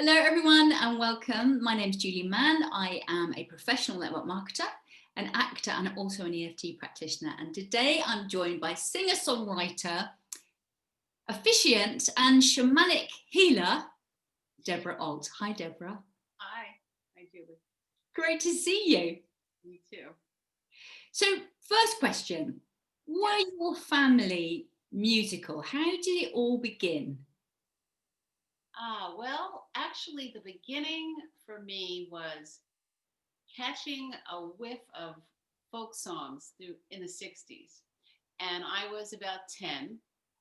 Hello everyone and welcome. My name is Julie Mann. I am a professional network marketer, an actor and also an EFT practitioner. And today I'm joined by singer-songwriter, officiant and shamanic healer, Debra Alt. Hi Debra. Hi Julie. Great to see you. Me too. So first question, were your family musical? How did it all begin? Well, actually, the beginning for me was catching a whiff of folk songs in the 60s. And I was about 10,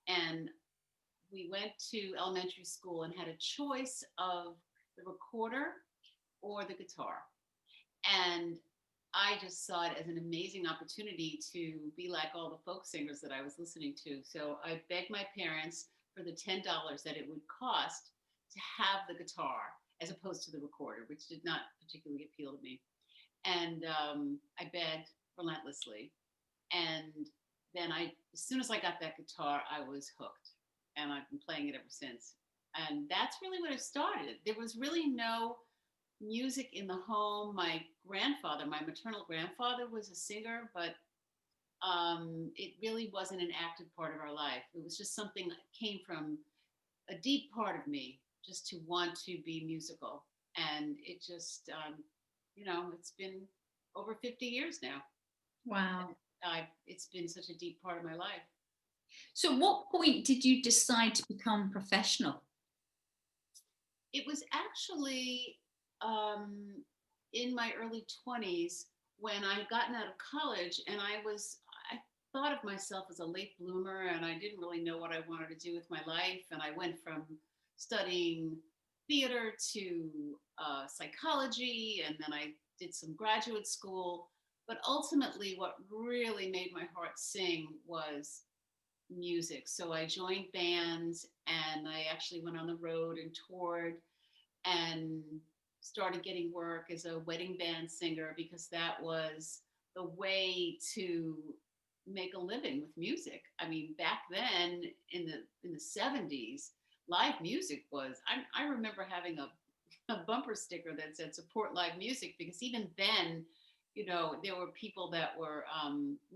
and we went to elementary school and had a choice of the recorder or the guitar. And I just saw it as an amazing opportunity to be like all the folk singers that I was listening to. So I begged my parents for the $10 that it would cost to have the guitar as opposed to the recorder, which did not particularly appeal to me. And I begged relentlessly. And then as soon as I got that guitar, I was hooked. And I've been playing it ever since. And that's really what it started. There was really no music in the home. My maternal grandfather, was a singer, but it really wasn't an active part of our life. It was just something that came from a deep part of me, just to want to be musical. And it just, it's been over 50 years now. Wow. It's been such a deep part of my life. So at what point did you decide to become professional? It was actually in my early 20s when I had gotten out of college, and I thought of myself as a late bloomer, and I didn't really know what I wanted to do with my life. And I went from studying theater to psychology, and then I did some graduate school. But ultimately, what really made my heart sing was music. So I joined bands, and I actually went on the road and toured and started getting work as a wedding band singer, because that was the way to make a living with music. I mean, back then in the 70s, live music was, I remember having a bumper sticker that said support live music, because even then, there were people that were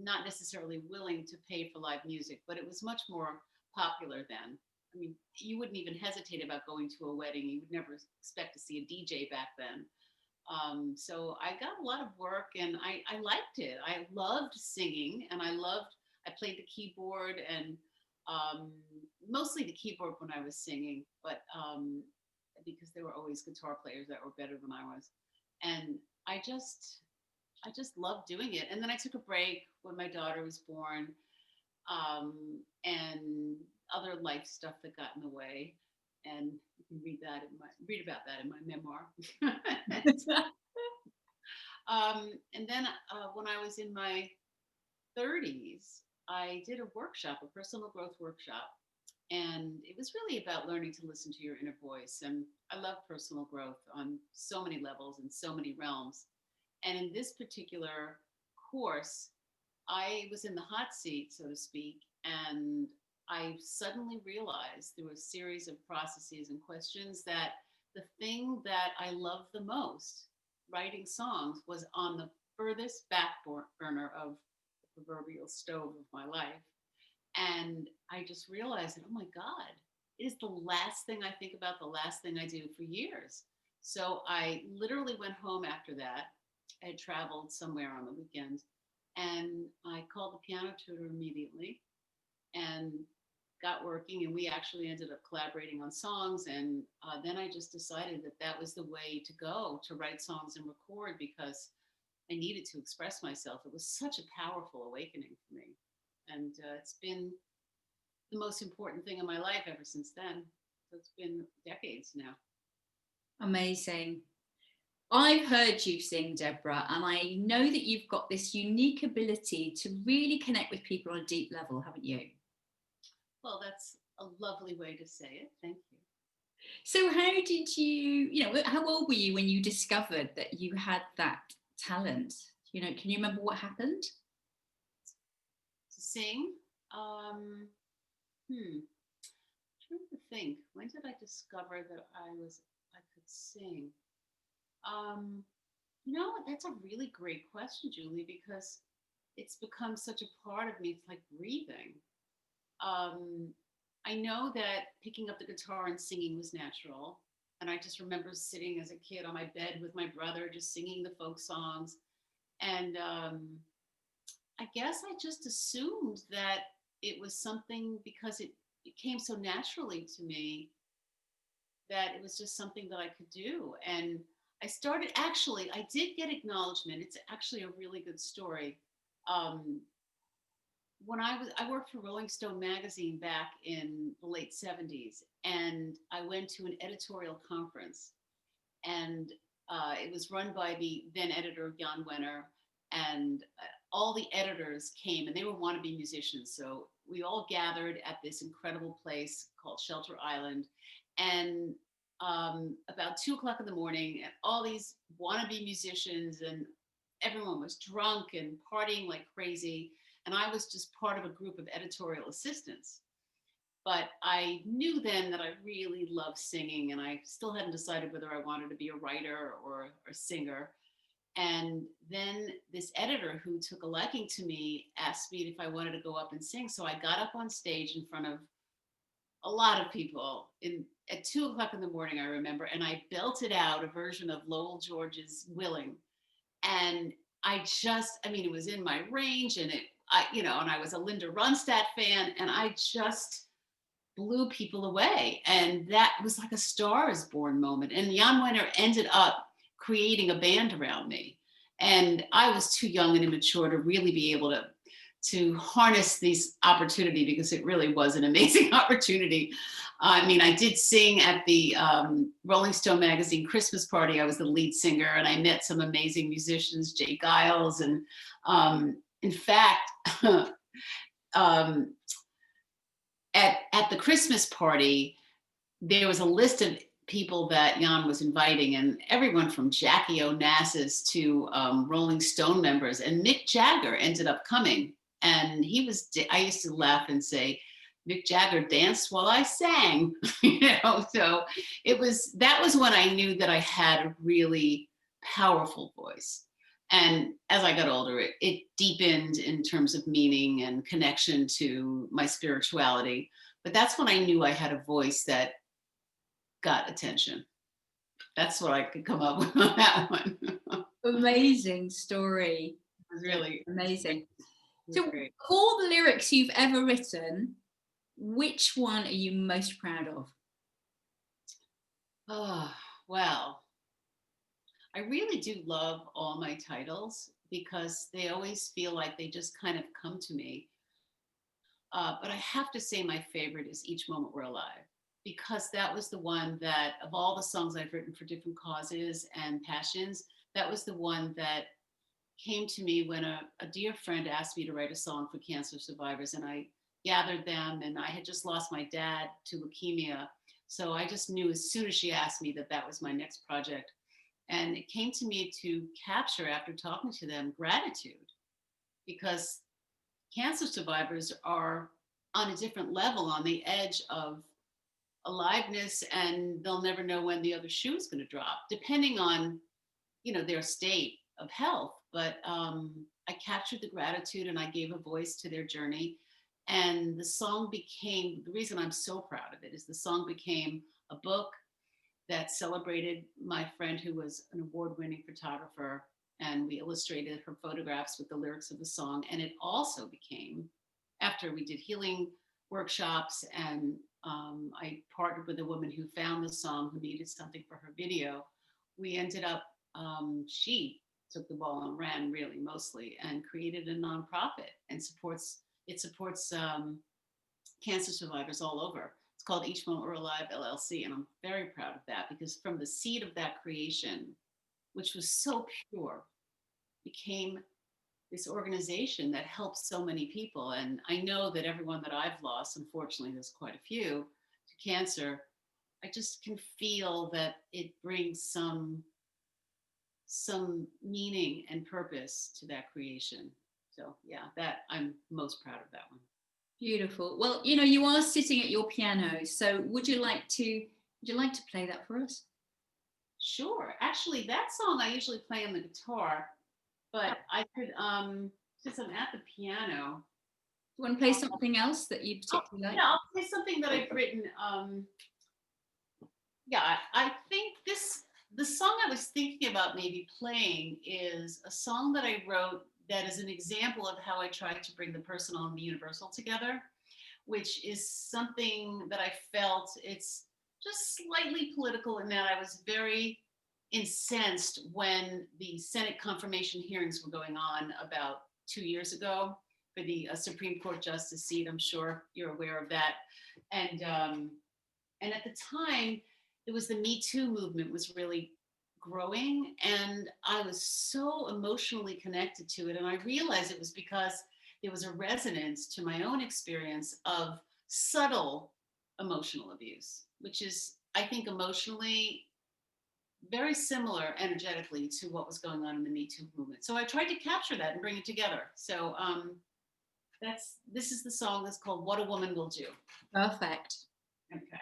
not necessarily willing to pay for live music, but it was much more popular then. I mean, you wouldn't even hesitate about going to a wedding. You would never expect to see a DJ back then. So I got a lot of work, and I liked it. I loved singing, and I played the keyboard, and mostly the keyboard when I was singing, but because there were always guitar players that were better than I was. And I just loved doing it. And then I took a break when my daughter was born, and other life stuff that got in the way. And you can read about that in my memoir. And then when I was in my 30s, I did a workshop, a personal growth workshop. And it was really about learning to listen to your inner voice. And I love personal growth on so many levels and so many realms. And in this particular course, I was in the hot seat, so to speak, and I suddenly realized through a series of processes and questions that the thing that I loved the most, writing songs, was on the furthest back burner of the proverbial stove of my life. And I just realized that, oh my God, it is the last thing I think about, the last thing I do for years. So I literally went home after that. I had traveled somewhere on the weekend, and I called the piano tutor immediately and got working, and we actually ended up collaborating on songs. And then I just decided that that was the way to go, to write songs and record, because I needed to express myself. It was such a powerful awakening for me. And it's been the most important thing in my life ever since then. So it's been decades now. Amazing. I've heard you sing, Debra, and I know that you've got this unique ability to really connect with people on a deep level, haven't you? Well, that's a lovely way to say it. Thank you. So how did how old were you when you discovered that you had that talent? Can you remember what happened? To sing? Trying to think. When did I discover that I was I could sing. That's a really great question, Julie, because it's become such a part of me. It's like breathing. Um, I know that picking up the guitar and singing was natural. And I just remember sitting as a kid on my bed with my brother, just singing the folk songs. And I guess I just assumed that it was something because it came so naturally to me that it was just something that I could do. And I did get acknowledgement. It's actually a really good story. Um, when I worked for Rolling Stone magazine back in the late 70s, and I went to an editorial conference, and it was run by the then editor Jan Wenner, and all the editors came, and they were wannabe musicians. So we all gathered at this incredible place called Shelter Island, and about 2 o'clock in the morning, and all these wannabe musicians, and everyone was drunk and partying like crazy. And I was just part of a group of editorial assistants. But I knew then that I really loved singing, and I still hadn't decided whether I wanted to be a writer or a singer. And then this editor who took a liking to me asked me if I wanted to go up and sing. So I got up on stage in front of a lot of people at 2 o'clock in the morning, I remember, and I belted out a version of Lowell George's Willing. And it was in my range, and and I was a Linda Ronstadt fan, and I just blew people away. And that was like a Star is Born moment. And Jan Wenner ended up creating a band around me. And I was too young and immature to really be able to harness this opportunity, because it really was an amazing opportunity. I did sing at the Rolling Stone magazine Christmas party. I was the lead singer, and I met some amazing musicians, Jay Giles. And in fact, at the Christmas party, there was a list of people that Jan was inviting, and everyone from Jackie Onassis to Rolling Stone members, and Mick Jagger ended up coming. And I used to laugh and say, Mick Jagger danced while I sang, so that was when I knew that I had a really powerful voice. And as I got older, it deepened in terms of meaning and connection to my spirituality. But that's when I knew I had a voice that got attention. That's what I could come up with on that one. Amazing story. It was really amazing. So of all the lyrics you've ever written, which one are you most proud of? Oh, well, I really do love all my titles, because they always feel like they just kind of come to me. But I have to say my favorite is Each Moment We're Alive, because that was the one that, of all the songs I've written for different causes and passions, that was the one that came to me when a dear friend asked me to write a song for cancer survivors, and I gathered them, and I had just lost my dad to leukemia. So I just knew as soon as she asked me that was my next project. And it came to me to capture, after talking to them, gratitude, because cancer survivors are on a different level, on the edge of aliveness, and they'll never know when the other shoe is going to drop, depending on, their state of health. But I captured the gratitude, and I gave a voice to their journey. And the reason I'm so proud of it is the song became a book that celebrated my friend, who was an award-winning photographer, and we illustrated her photographs with the lyrics of the song. And it also became, after we did healing workshops, and I partnered with a woman who found the song, who needed something for her video, we ended up, she took the ball and ran, really, mostly, and created a nonprofit, and it supports cancer survivors all over. It's called Each Moment We're Alive LLC, and I'm very proud of that, because from the seed of that creation, which was so pure, became this organization that helps so many people. And I know that everyone that I've lost, unfortunately there's quite a few, to cancer, I just can feel that it brings some meaning and purpose to that creation. So yeah, that I'm most proud of that one. Beautiful. Well, you are sitting at your piano, so would you like to play that for us? Sure. Actually, that song I usually play on the guitar, but I could, since I'm at the piano, You want to play something else that you particularly like? yeah, I'll play something that I've written. Yeah, I think the song I was thinking about maybe playing is a song that I wrote that is an example of how I try to bring the personal and the universal together, which is something that I felt it's just slightly political in that I was very incensed when the Senate confirmation hearings were going on about 2 years ago for the Supreme Court justice seat. I'm sure you're aware of that. And at the time, it was the Me Too movement was really growing, and I was so emotionally connected to it. And I realized it was because there was a resonance to my own experience of subtle emotional abuse, which is, I think, emotionally very similar energetically to what was going on in the Me Too movement. So I tried to capture that and bring it together. So this is the song that's called What a Woman Will Do. Perfect. Okay.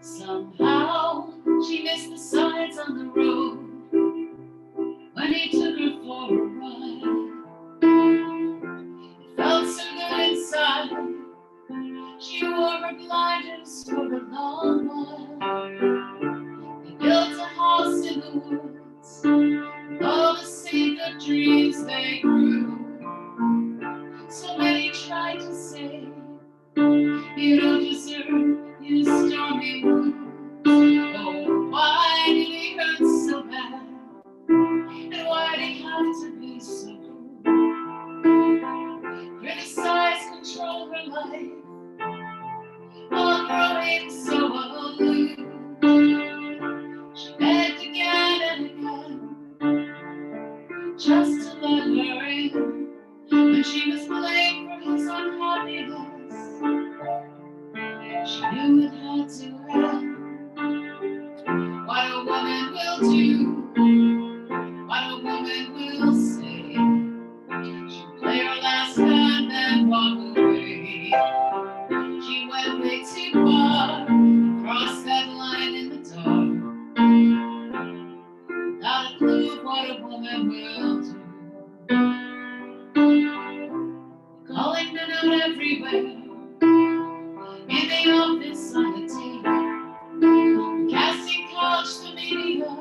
Somehow she missed the signs on the road when he took her for a ride. It felt so good inside. She wore her blinders for a long while. They built a house in the woods with all the seed of dreams they grew. So many tried to say, you don't deserve these stormy moods. Oh, why did he hurt so bad? And why did he have to be so cruel? Criticize, control her life while growing so aloof. She begged again and again just to let her in. When she was blamed for his unhappiness, she knew it had to end. What a woman will do, what a woman will say. She'll play her last hand and walk away. She went way too far, crossed that line in the dark. Not a clue of what a woman will do. Calling men out everywhere, in the office, on the table, casting couch the media,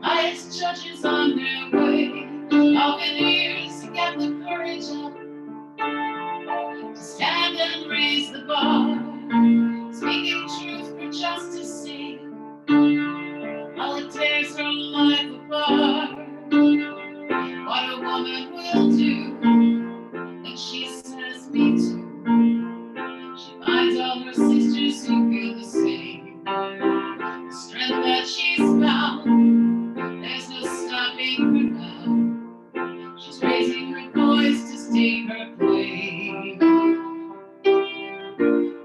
highest judges on their way. Often years to get the courage up to stand and raise the bar, speaking truth for justice sake, while it tears her life apart. What a woman will do when she says me too. She finds all her sisters who feel the same. The strength that she's found, there's no stopping her now. She's raising her voice to stake her claim.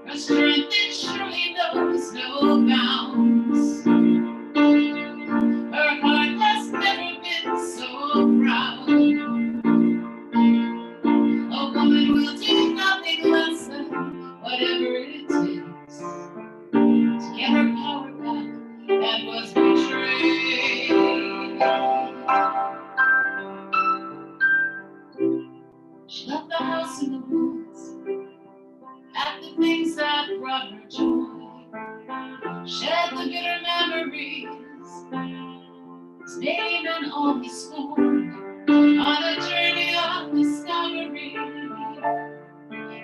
Her strength that surely knows no bounds. Her heart has never been so proud. A woman will do nothing less than whatever it takes to get her power back that was betrayed. She left the house in the woods, at the things that brought her joy, shed the bitter memories, his name and all he scorned, on a journey of discovery,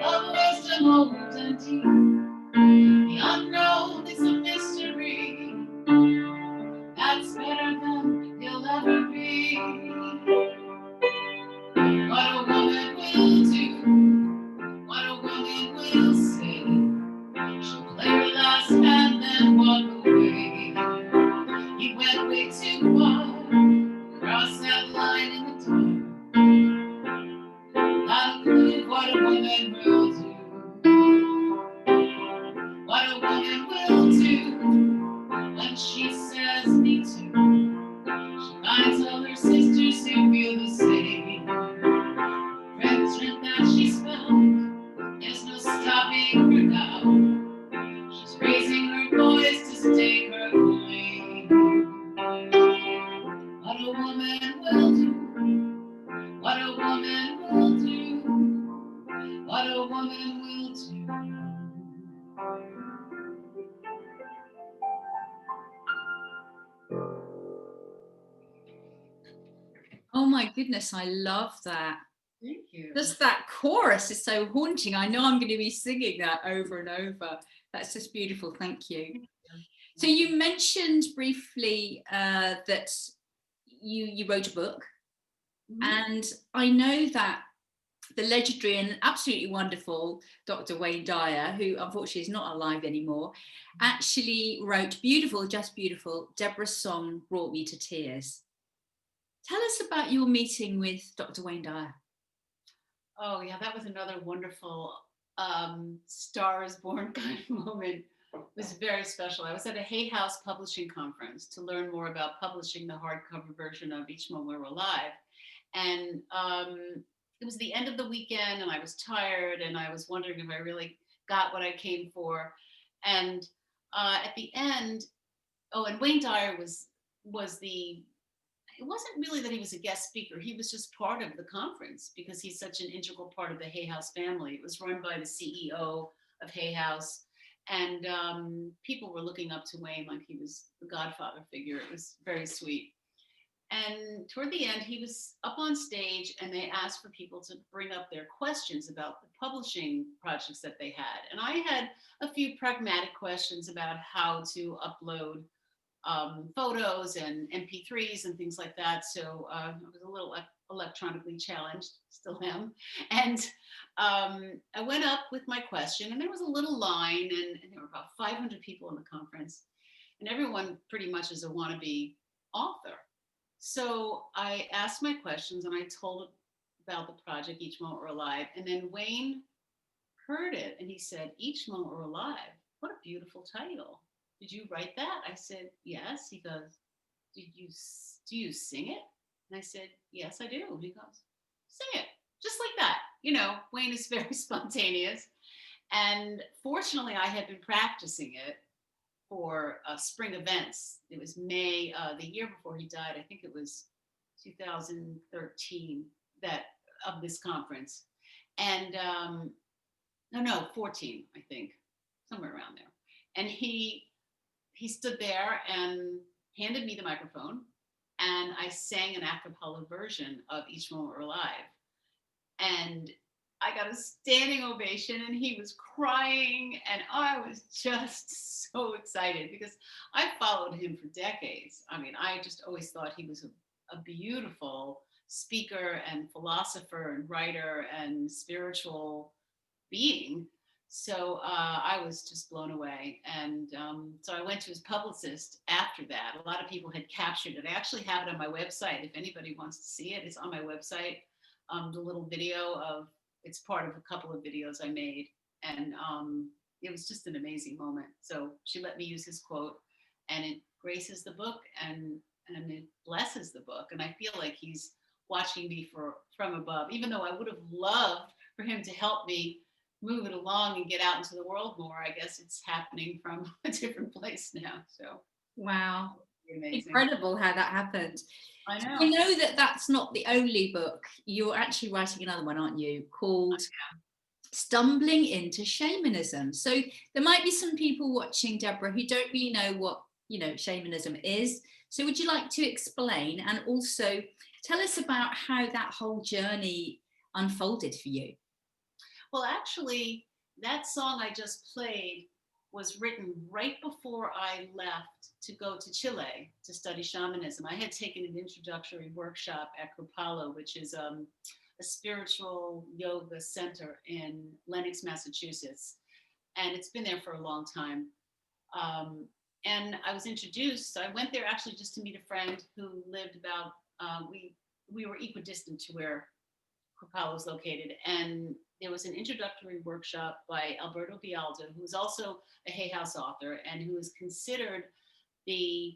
of wisdom old and deep. The unknown is a mystery that's better than he'll ever be. What a woman will do, what a woman will say. She'll play her last hand and walk away. He went way too far, crossed that line in the dark. Not a clue what a woman will do. What a woman will do when she says me too. She finds all her sisters my goodness, I love that. Thank you. Just that chorus is so haunting. I know I'm going to be singing that over and over. That's just beautiful. Thank you. So you mentioned briefly that you wrote a book, and I know that the legendary and absolutely wonderful Dr. Wayne Dyer, who unfortunately is not alive anymore, actually wrote beautiful, just beautiful, Debra's song Brought Me to Tears. Tell us about your meeting with Dr. Wayne Dyer. Oh yeah, that was another wonderful Star is Born kind of moment. It was very special. I was at a Hay House publishing conference to learn more about publishing the hardcover version of Each Moment We're Alive. And it was the end of the weekend and I was tired and I was wondering if I really got what I came for. And at the end, and Wayne Dyer was the, it wasn't really that he was a guest speaker. He was just part of the conference because he's such an integral part of the Hay House family. It was run by the CEO of Hay House. And people were looking up to Wayne like he was the godfather figure. It was very sweet. And toward the end, he was up on stage and they asked for people to bring up their questions about the publishing projects that they had. And I had a few pragmatic questions about how to upload photos and MP3s and things like that. So I was a little electronically challenged, still am. And I went up with my question and there was a little line and there were about 500 people in the conference and everyone pretty much is a wannabe author. So I asked my questions and I told about the project, Each Moment We're Alive. And then Wayne heard it and he said, Each Moment We're Alive, what a beautiful title. Did you write that? I said, yes. He goes, do you sing it? And I said, yes, I do. He goes, sing it, just like that. You know, Wayne is very spontaneous. And fortunately, I had been practicing it for spring events. It was May, the year before he died. I think it was 2013 that of this conference. And no, 14, I think, somewhere around there. And he stood there and handed me the microphone and I sang an a cappella version of Each Moment We're Alive. And I got a standing ovation and he was crying and I was just so excited because I followed him for decades. I mean, I just always thought he was a beautiful speaker and philosopher and writer and spiritual being. So I was just blown away. And so I went to his publicist after that. A lot of people had captured it. I actually have it on my website. If anybody wants to see it, it's on my website. The little video of, it's part of a couple of videos I made. And it was just an amazing moment. So she let me use his quote and it graces the book and it blesses the book. And I feel like he's watching me from above, even though I would have loved for him to help me move it along and get out into the world more. I guess it's happening from a different place now. So wow, amazing. Incredible how that happened. I know. I know that that's not the only book. You're actually writing another one, aren't you, called Stumbling into Shamanism. So there might be some people watching, Debra, who don't really know what, shamanism is. So would you like to explain and also tell us about how that whole journey unfolded for you? Well, actually, that song I just played was written right before I left to go to Chile to study shamanism. I had taken an introductory workshop at Kripalu, which is a spiritual yoga center in Lenox, Massachusetts. And it's been there for a long time. And I was introduced, so I went there actually just to meet a friend who lived about, we were equidistant to where Kripalu was located. And there was an introductory workshop by Alberto Bialdo, who is also a Hay House author and who is considered the,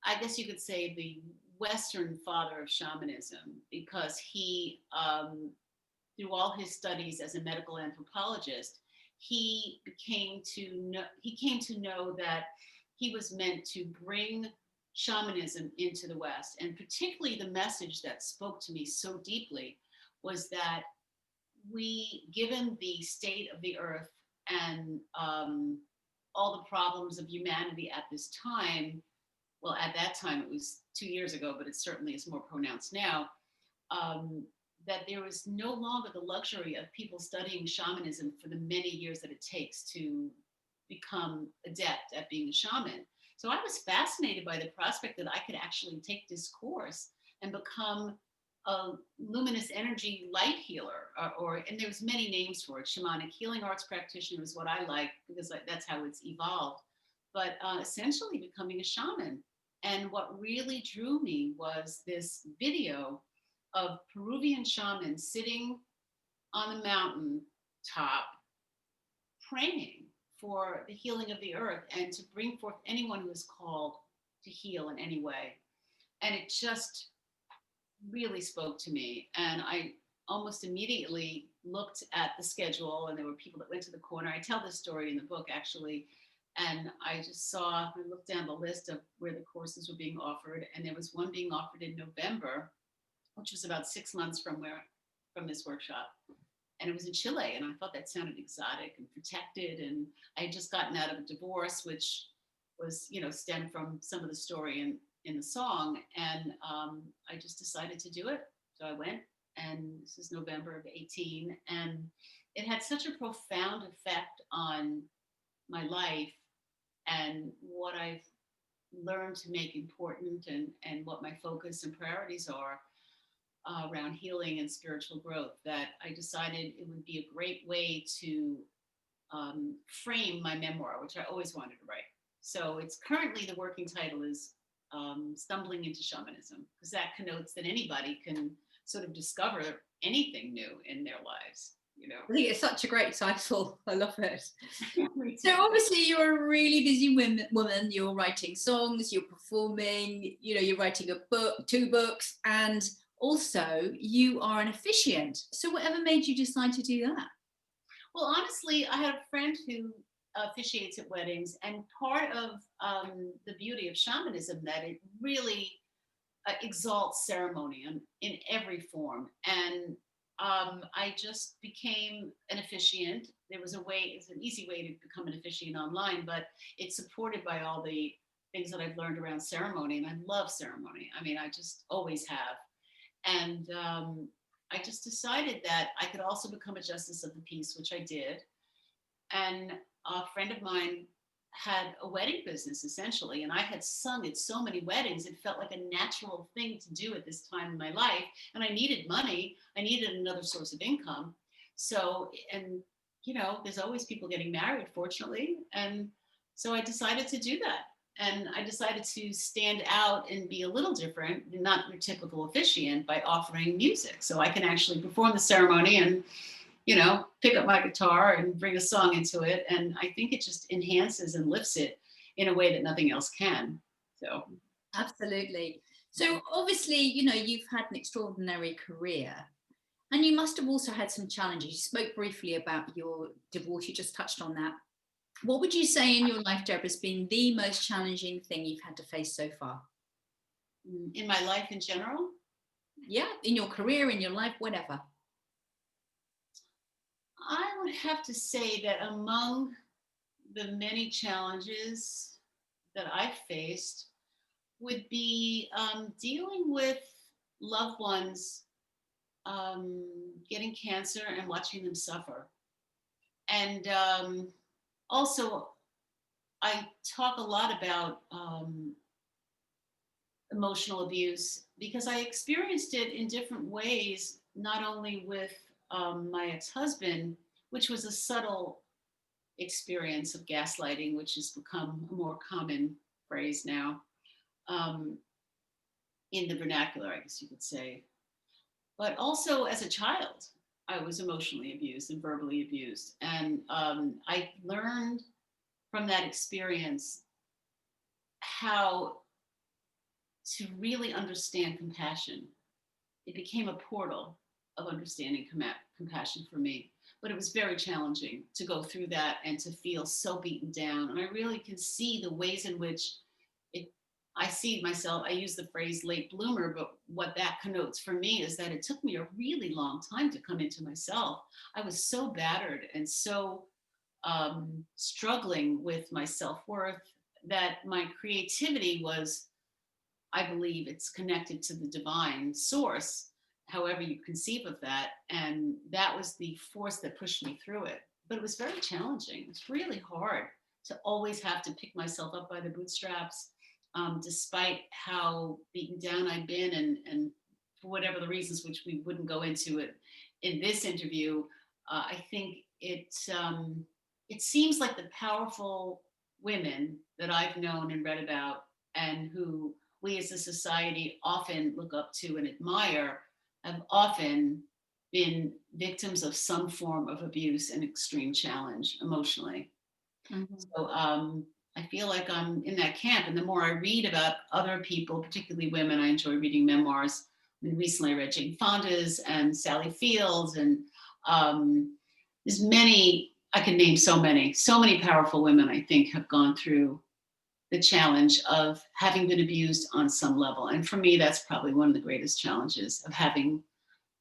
I guess you could say, the Western father of shamanism, because he, through all his studies as a medical anthropologist, he came to know that he was meant to bring shamanism into the West. And particularly the message that spoke to me so deeply was that we, given the state of the earth and all the problems of humanity at this time, well, at that time, it was 2 years ago, but it certainly is more pronounced now, that there was no longer the luxury of people studying shamanism for the many years that it takes to become adept at being a shaman. So I was fascinated by the prospect that I could actually take this course and become a luminous energy light healer, and there's many names for it. Shamanic healing arts practitioner is what I like because that's how it's evolved. But essentially becoming a shaman. And what really drew me was this video of Peruvian shamans sitting on the mountain top praying for the healing of the earth and to bring forth anyone who is called to heal in any way. And it just really spoke to me. And I almost immediately looked at the schedule, and there were people that went to the corner. I tell this story in the book, actually. And I looked down the list of where the courses were being offered, and there was one being offered in November, which was about 6 months from this workshop. And it was in Chile, and I thought that sounded exotic and protected. And I had just gotten out of a divorce, which was, stemmed from some of the story in the song. And I just decided to do it. So I went, and this is November of 18. And it had such a profound effect on my life and what I've learned to make important, and what my focus and priorities are around healing and spiritual growth, that I decided it would be a great way to frame my memoir, which I always wanted to write. So it's currently, the working title is Stumbling into Shamanism, because that connotes that anybody can sort of discover anything new in their lives. I think it's such a great title. I love it. So obviously you're a really busy woman. You're writing songs, you're performing, you're writing a book, 2 books, and also you are an officiant. So whatever made you decide to do that? Well, honestly, I had a friend who officiates at weddings, and part of the beauty of shamanism, that it really exalts ceremony in every form. And I just became an officiant. It's an easy way to become an officiant online, but it's supported by all the things that I've learned around ceremony. And I love ceremony. I mean, I just always have. And I just decided that I could also become a justice of the peace, which I did. And a friend of mine had a wedding business, essentially, and I had sung at so many weddings. It felt like a natural thing to do at this time in my life, and I needed money. I needed another source of income. So, and there's always people getting married, fortunately, and so I decided to do that. And I decided to stand out and be a little different, not your typical officiant, by offering music. So I can actually perform the ceremony and pick up my guitar and bring a song into it. And I think it just enhances and lifts it in a way that nothing else can. So. Absolutely. So obviously, you've had an extraordinary career, and you must have also had some challenges. You spoke briefly about your divorce. You just touched on that. What would you say in your life, Debra, has been the most challenging thing you've had to face so far? In my life in general? Yeah, in your career, in your life, whatever. I would have to say that among the many challenges that I've faced would be dealing with loved ones getting cancer and watching them suffer. And also, I talk a lot about emotional abuse because I experienced it in different ways, not only with my ex-husband, which was a subtle experience of gaslighting, which has become a more common phrase now in the vernacular, I guess you could say. But also as a child, I was emotionally abused and verbally abused. And I learned from that experience how to really understand compassion. It became a portal of understanding compassion for me. But it was very challenging to go through that and to feel so beaten down. And I really can see the ways in which I see myself, I use the phrase late bloomer, but what that connotes for me is that it took me a really long time to come into myself. I was so battered and so struggling with my self-worth that my creativity was I believe it's connected to the divine source, however you conceive of that. And that was the force that pushed me through it. But it was very challenging. It's really hard to always have to pick myself up by the bootstraps, despite how beaten down I'd been, and for whatever the reasons, which we wouldn't go into it in this interview. I think it seems like the powerful women that I've known and read about, and who we as a society often look up to and admire, have often been victims of some form of abuse and extreme challenge emotionally. Mhm. So I feel like I'm in that camp. And the more I read about other people, particularly women, I enjoy reading memoirs. I mean, recently I read Jane Fonda's and Sally Fields, and there's many, I can name so many powerful women I think have gone through the challenge of having been abused on some level. And for me, that's probably one of the greatest challenges, of having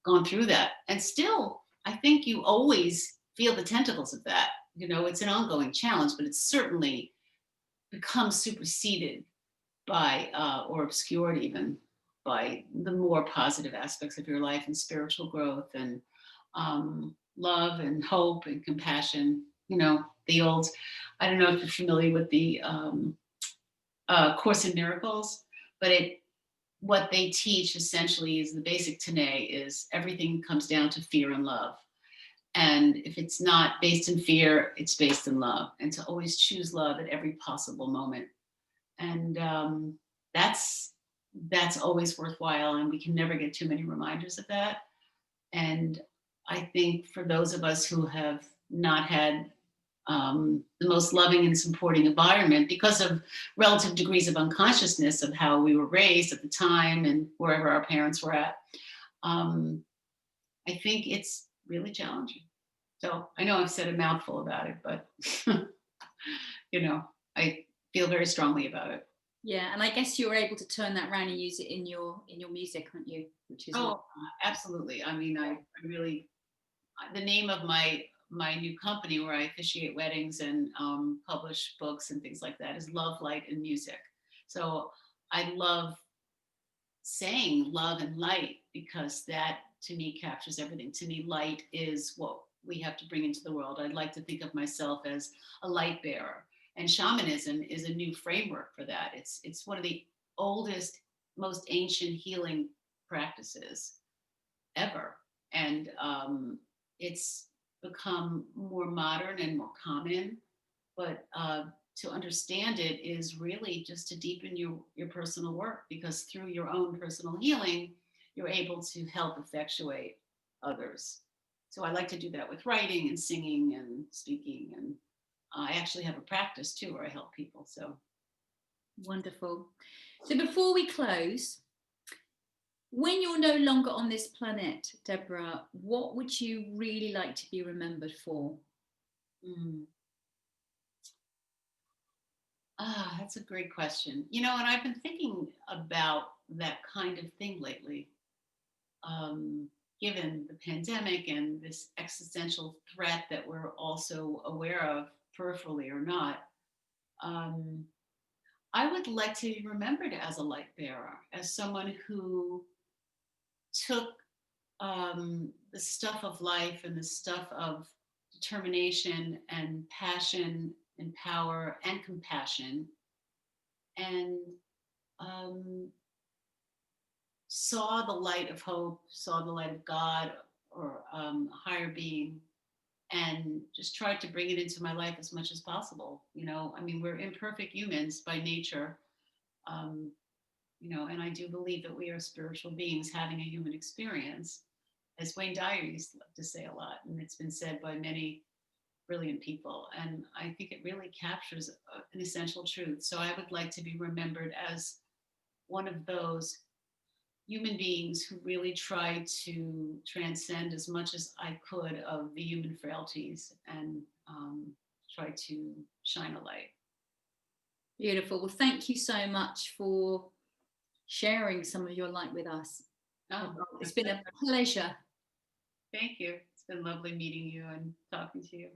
gone through that. And still, I think you always feel the tentacles of that. You know, it's an ongoing challenge, but it's certainly become superseded by, or obscured even by, the more positive aspects of your life, and spiritual growth, and love and hope and compassion. You know, the old, I don't know if you're familiar with the Course in Miracles, but what they teach essentially is, the basic Tene is, everything comes down to fear and love. And if it's not based in fear, it's based in love, and to always choose love at every possible moment. And that's always worthwhile, and we can never get too many reminders of that. And I think for those of us who have not had the most loving and supporting environment, because of relative degrees of unconsciousness of how we were raised at the time and wherever our parents were at, um, I think it's really challenging. So I know I've said a mouthful about it, but you know, I feel very strongly about it. Yeah, and I guess you were able to turn that around and use it in your music, aren't you? Which is Oh, absolutely. I mean, I really, the name of my new company, where I officiate weddings and publish books and things like that, is Love, Light, and Music. So I love saying love and light, because that to me captures everything. To me, light is what we have to bring into the world. I'd like to think of myself as a light bearer, and shamanism is a new framework for that. It's one of the oldest, most ancient healing practices ever, and it's become more modern and more common. But to understand it is really just to deepen your personal work, because through your own personal healing, you're able to help effectuate others. So I like to do that with writing and singing and speaking. And I actually have a practice too, where I help people. So wonderful. So before we close, when you're no longer on this planet, Deborah, what would you really like to be remembered for? mm, that's a great question. You know, and I've been thinking about that kind of thing lately. Um, Given the pandemic and this existential threat that we're also aware of, peripherally or not, um, I would like to be remembered as a light bearer, as someone who took the stuff of life and the stuff of determination and passion and power and compassion, and um, saw the light of hope, saw the light of God, or a higher being, and just tried to bring it into my life as much as possible. You know, I mean, we're imperfect humans by nature, um, you know, and I do believe that we are spiritual beings having a human experience, as Wayne Dyer used to say a lot, and it's been said by many brilliant people. And I think it really captures an essential truth. So I would like to be remembered as one of those human beings who really tried to transcend as much as I could of the human frailties, and try to shine a light. Beautiful. Well, thank you so much for sharing some of your light with us. Oh, It's been a pleasure. thank you. It's been lovely meeting you and talking to you.